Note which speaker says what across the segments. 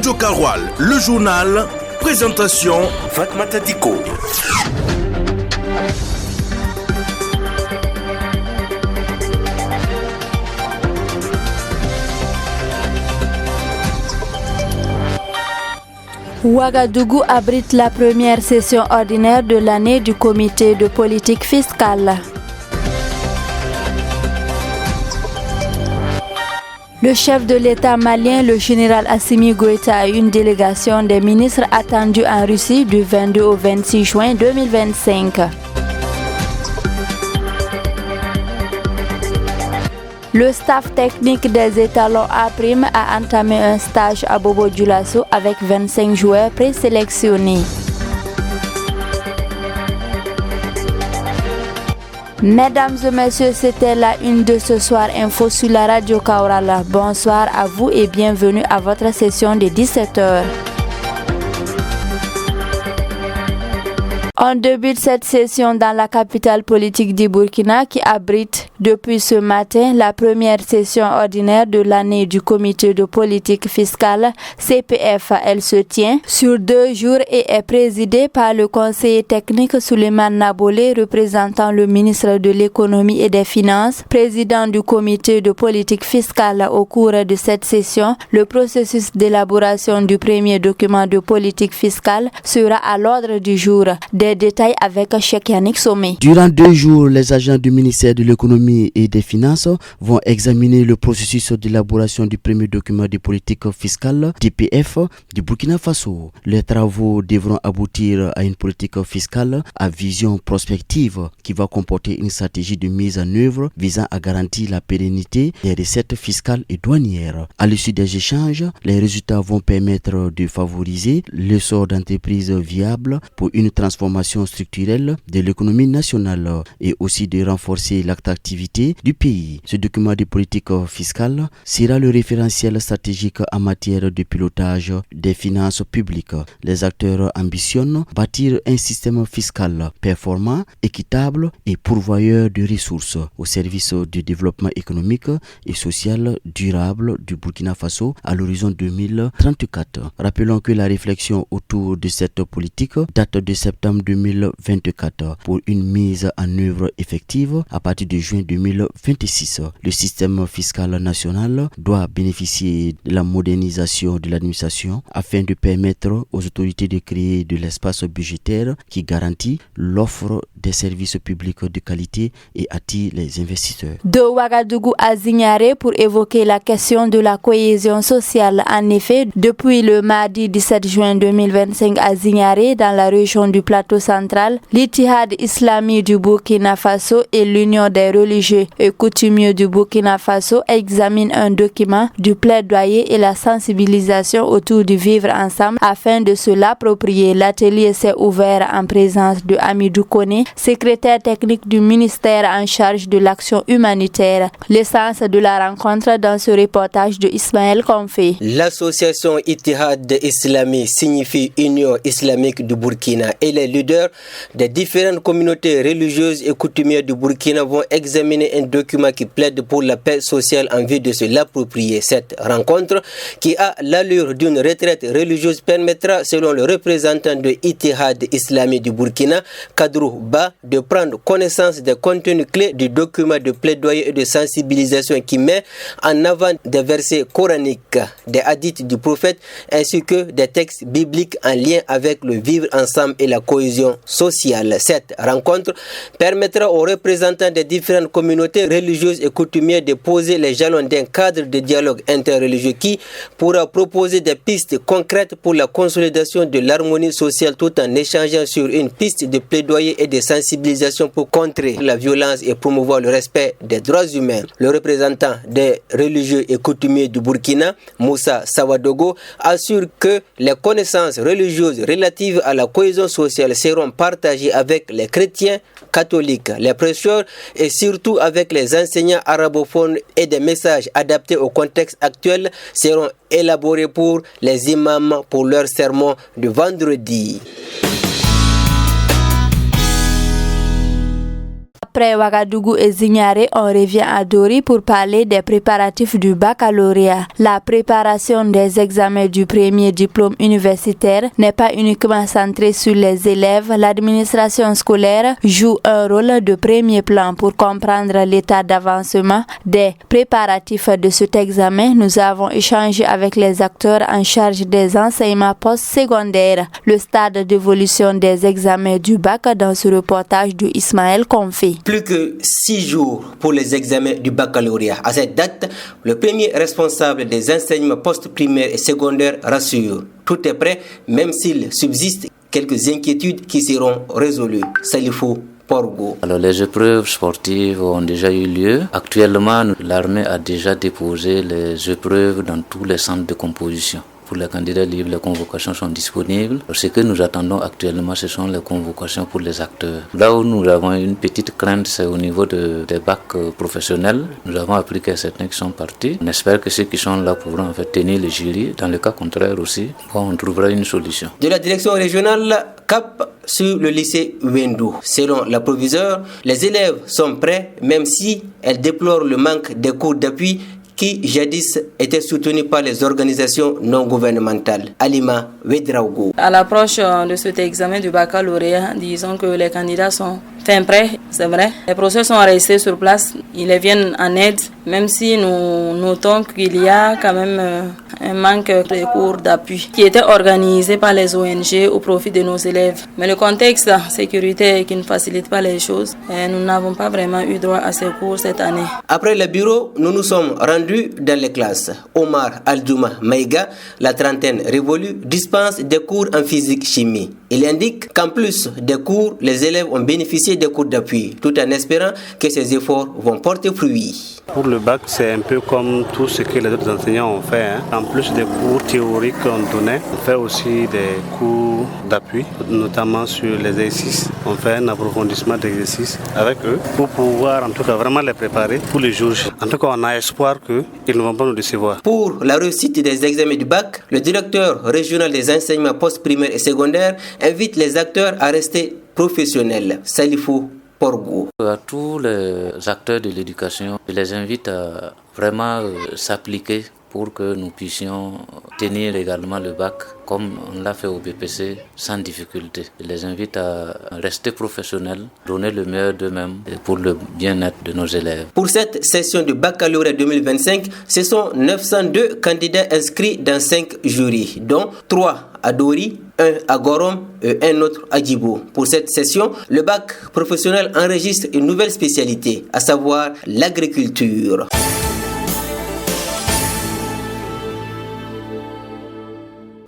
Speaker 1: Radio Karoual, le journal, présentation Fatmata Diko.
Speaker 2: Ouagadougou abrite la première session ordinaire de l'année du comité de politique fiscale. Le chef de l'État malien, le général Assimi Goïta, a une délégation des ministres attendue en Russie du 22 au 26 juin 2025. Le staff technique des étalons A-Prime a entamé un stage à Bobo Dioulasso avec 25 joueurs présélectionnés. Mesdames et messieurs, c'était la une de ce soir info sur la radio Kaoural. Bonsoir à vous et bienvenue à votre session de 17h. On débute cette session dans la capitale politique du Burkina qui abrite depuis ce matin la première session ordinaire de l'année du comité de politique fiscale CPF. Elle se tient sur 2 jours et est présidée par le conseiller technique Souleymane Nabolé, représentant le ministre de l'économie et des finances, président du comité de politique fiscale. Au cours de cette session, le processus d'élaboration du premier document de politique fiscale sera à l'ordre du jour. Des détails avec Cheikh Yannick Somé.
Speaker 3: Durant 2 jours, les agents du ministère de l'économie et des finances vont examiner le processus d'élaboration du premier document de politique fiscale DPF du Burkina Faso. Les travaux devront aboutir à une politique fiscale à vision prospective qui va comporter une stratégie de mise en œuvre visant à garantir la pérennité des recettes fiscales et douanières. À l'issue des échanges, les résultats vont permettre de favoriser l'essor d'entreprises viables pour une transformation structurelle de l'économie nationale et aussi de renforcer l'attractivité du pays. Ce document de politique fiscale sera le référentiel stratégique en matière de pilotage des finances publiques. Les acteurs ambitionnent bâtir un système fiscal performant, équitable et pourvoyeur de ressources au service du développement économique et social durable du Burkina Faso à l'horizon 2034. Rappelons que la réflexion autour de cette politique date de septembre 2024 pour une mise en œuvre effective à partir de juin 2026. Le système fiscal national doit bénéficier de la modernisation de l'administration afin de permettre aux autorités de créer de l'espace budgétaire qui garantit l'offre des services publics de qualité et attire les investisseurs.
Speaker 2: De Ouagadougou à Zignaré pour évoquer la question de la cohésion sociale. En effet, depuis le mardi 17 juin 2025 à Zignaré, dans la région du Plateau central, l'Ittihad islamique du Burkina Faso et l'Union des religieux et coutumiers du Burkina Faso examinent un document du plaidoyer et la sensibilisation autour du vivre ensemble afin de se l'approprier. L'atelier s'est ouvert en présence de Amidou Kone, secrétaire technique du ministère en charge de l'action humanitaire. L'essence de la rencontre dans ce reportage de Ismaël Konfé.
Speaker 4: L'association Ittihad islamique signifie Union islamique du Burkina et les leaders des différentes communautés religieuses et coutumières du Burkina vont examiner un document qui plaide pour la paix sociale en vue de se l'approprier. Cette rencontre, qui a l'allure d'une retraite religieuse, permettra, selon le représentant de Ittihad islamique du Burkina, Kadrou Ba, de prendre connaissance des contenus clés du document de plaidoyer et de sensibilisation qui met en avant des versets coraniques, des hadiths du prophète ainsi que des textes bibliques en lien avec le vivre ensemble et la cohésion sociale. Cette rencontre permettra aux représentants des différentes communautés religieuses et coutumières de poser les jalons d'un cadre de dialogue interreligieux qui pourra proposer des pistes concrètes pour la consolidation de l'harmonie sociale tout en échangeant sur une piste de plaidoyer et de sensibilisation pour contrer la violence et promouvoir le respect des droits humains. Le représentant des religieux et coutumiers du Burkina, Moussa Sawadogo, assure que les connaissances religieuses relatives à la cohésion sociale seront partagées avec les chrétiens catholiques, les prêcheurs et surtout avec les enseignants arabophones, et des messages adaptés au contexte actuel seront élaborés pour les imams pour leur sermon de vendredi.
Speaker 2: Après Ouagadougou et Zignaré, on revient à Dori pour parler des préparatifs du baccalauréat. La préparation des examens du premier diplôme universitaire n'est pas uniquement centrée sur les élèves. L'administration scolaire joue un rôle de premier plan pour comprendre l'état d'avancement des préparatifs de cet examen. Nous avons échangé avec les acteurs en charge des enseignements postsecondaires, le stade d'évolution des examens du bac dans ce reportage de Ismaël Konfi.
Speaker 4: Plus que 6 jours pour les examens du baccalauréat. À cette date, le premier responsable des enseignements post-primaires et secondaires rassure. Tout est prêt, même s'il subsiste quelques inquiétudes qui seront résolues. Salifou Porgo.
Speaker 5: Alors les épreuves sportives ont déjà eu lieu. Actuellement, l'armée a déjà déposé les épreuves dans tous les centres de composition. Pour les candidats libres, les convocations sont disponibles. Ce que nous attendons actuellement, ce sont les convocations pour les acteurs. Là où nous avons une petite crainte, c'est au niveau des bacs professionnels. Nous avons appris que certains qui sont partis. On espère que ceux qui sont là pourront en fait tenir le jury. Dans le cas contraire aussi, on trouvera une solution.
Speaker 4: De la direction régionale, cap sur le lycée Wendou. Selon la proviseure, les élèves sont prêts, même si elle déplore le manque de cours d'appui qui jadis était soutenu par les organisations non gouvernementales. Alima Wedraogo.
Speaker 6: À l'approche de cet examen du baccalauréat, disons que les candidats sont prêts, c'est vrai. Les professeurs sont restés sur place, ils les viennent en aide, même si nous notons qu'il y a quand même un manque de cours d'appui qui était organisé par les ONG au profit de nos élèves. Mais le contexte sécuritaire qui ne facilite pas les choses, nous n'avons pas vraiment eu droit à ces cours cette année.
Speaker 4: Après le bureau, nous nous sommes rendus dans les classes. Omar Aldouma Maïga, la trentaine révolue, dispense des cours en physique-chimie. Il indique qu'en plus des cours, les élèves ont bénéficié des cours d'appui, tout en espérant que ces efforts vont porter fruit.
Speaker 7: Pour le bac, c'est un peu comme tout ce que les autres enseignants ont fait. En plus des cours théoriques qu'on donnait, on fait aussi des cours d'appui, notamment sur les exercices. On fait un approfondissement d'exercices avec eux pour pouvoir en tout cas vraiment les préparer pour les jours. En tout cas, on a espoir qu'ils ne vont pas nous décevoir.
Speaker 4: Pour la réussite des examens du bac, le directeur régional des enseignements post-primaires et secondaires invite les acteurs à rester professionnels. Salifou Porgo.
Speaker 5: À tous les acteurs de l'éducation, je les invite à vraiment s'appliquer pour que nous puissions tenir également le bac comme on l'a fait au BPC sans difficulté. Je les invite à rester professionnels, donner le meilleur d'eux-mêmes pour le bien-être de nos élèves.
Speaker 4: Pour cette session de baccalauréat 2025, ce sont 902 candidats inscrits dans 5 jurys, dont 3 à Dori, 1 à Gorom et un autre à Djibo. Pour cette session, le bac professionnel enregistre une nouvelle spécialité, à savoir l'agriculture.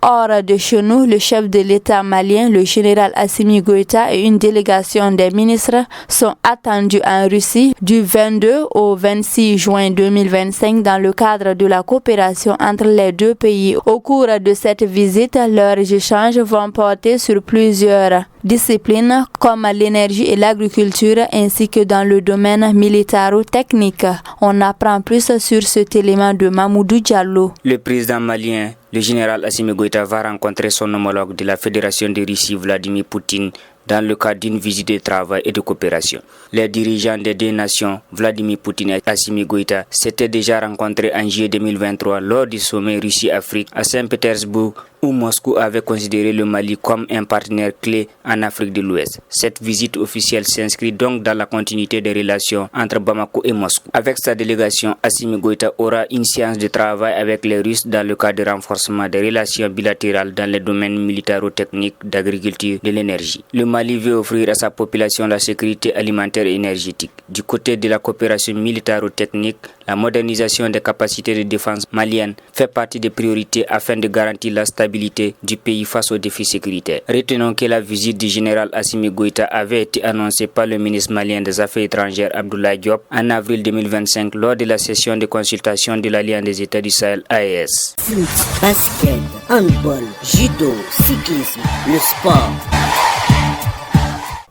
Speaker 2: Hors de chez nous, le chef de l'État malien, le général Assimi Goïta et une délégation des ministres sont attendus en Russie du 22 au 26 juin 2025 dans le cadre de la coopération entre les deux pays. Au cours de cette visite, leurs échanges vont porter sur plusieurs disciplines comme l'énergie et l'agriculture ainsi que dans le domaine militaro-technique. On apprend plus sur cet élément de Mamoudou Diallo.
Speaker 8: Le président malien, le général Assimi Goïta, va rencontrer son homologue de la Fédération de Russie, Vladimir Poutine, dans le cadre d'une visite de travail et de coopération. Les dirigeants des deux nations, Vladimir Poutine et Assimi Goïta, s'étaient déjà rencontrés en juillet 2023 lors du sommet Russie-Afrique à Saint-Pétersbourg, où Moscou avait considéré le Mali comme un partenaire clé en Afrique de l'Ouest. Cette visite officielle s'inscrit donc dans la continuité des relations entre Bamako et Moscou. Avec sa délégation, Assimi Goïta aura une séance de travail avec les Russes dans le cadre de renforcement des relations bilatérales dans les domaines militaro-techniques, d'agriculture et de l'énergie. Le Mali veut offrir à sa population la sécurité alimentaire et énergétique. Du côté de la coopération militaro-technique, la modernisation des capacités de défense maliennes fait partie des priorités afin de garantir la stabilité du pays face aux défis sécuritaires. Retenons que la visite du général Assimi Goïta avait été annoncée par le ministre malien des Affaires étrangères Abdoulaye Diop en avril 2025 lors de la session de consultation de l'Alliance des États du Sahel AES.
Speaker 9: Foot, basket, handball, judo, cyclisme, le sport.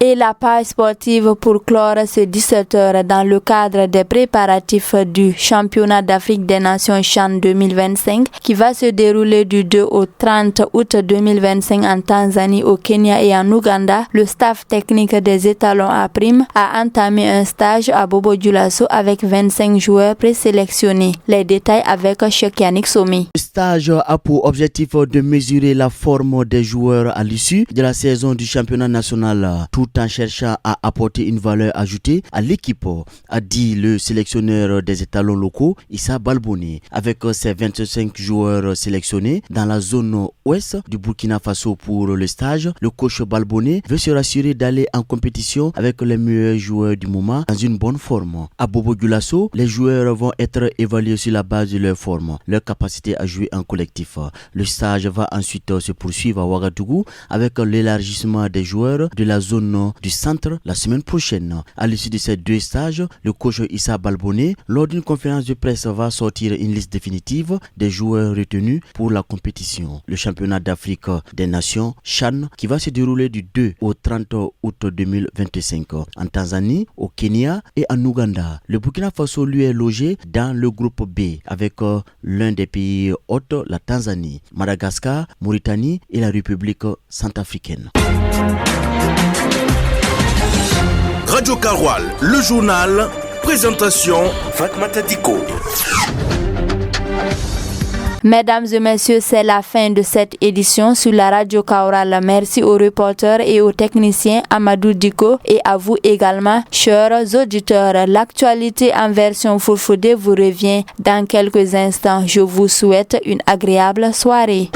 Speaker 2: Et la page sportive pour clore ce 17h dans le cadre des préparatifs du championnat d'Afrique des Nations CHAN 2025 qui va se dérouler du 2 au 30 août 2025 en Tanzanie, au Kenya et en Ouganda. Le staff technique des étalons à prime a entamé un stage à Bobo Dioulasso avec 25 joueurs présélectionnés. Les détails avec Cheikh Yannick Somi.
Speaker 3: Le stage a pour objectif de mesurer la forme des joueurs à l'issue de la saison du championnat national, tout en cherchant à apporter une valeur ajoutée à l'équipe, a dit le sélectionneur des étalons locaux, Issa Balboni. Avec ses 25 joueurs sélectionnés dans la zone ouest du Burkina Faso pour le stage, le coach Balboni veut se rassurer d'aller en compétition avec les meilleurs joueurs du moment dans une bonne forme. À Bobo Dioulasso, les joueurs vont être évalués sur la base de leur forme, leur capacité à jouer en collectif. Le stage va ensuite se poursuivre à Ouagadougou avec l'élargissement des joueurs de la zone du centre la semaine prochaine. À l'issue de ces deux stages, le coach Issa Balboni, lors d'une conférence de presse, va sortir une liste définitive des joueurs retenus pour la compétition. Le championnat d'Afrique des Nations CHAN qui va se dérouler du 2 au 30 août 2025 en Tanzanie, au Kenya et en Ouganda. Le Burkina Faso lui est logé dans le groupe B avec l'un des pays hôtes, la Tanzanie, Madagascar, Mauritanie et la République centrafricaine.
Speaker 1: Radio Karoual, le journal, présentation Fatmata Diko.
Speaker 2: Mesdames et messieurs, c'est la fin de cette édition sur la Radio Kaoural. Merci aux reporters et aux techniciens Amadou Diko et à vous également, chers auditeurs. L'actualité en version Fulfulde vous revient dans quelques instants. Je vous souhaite une agréable soirée.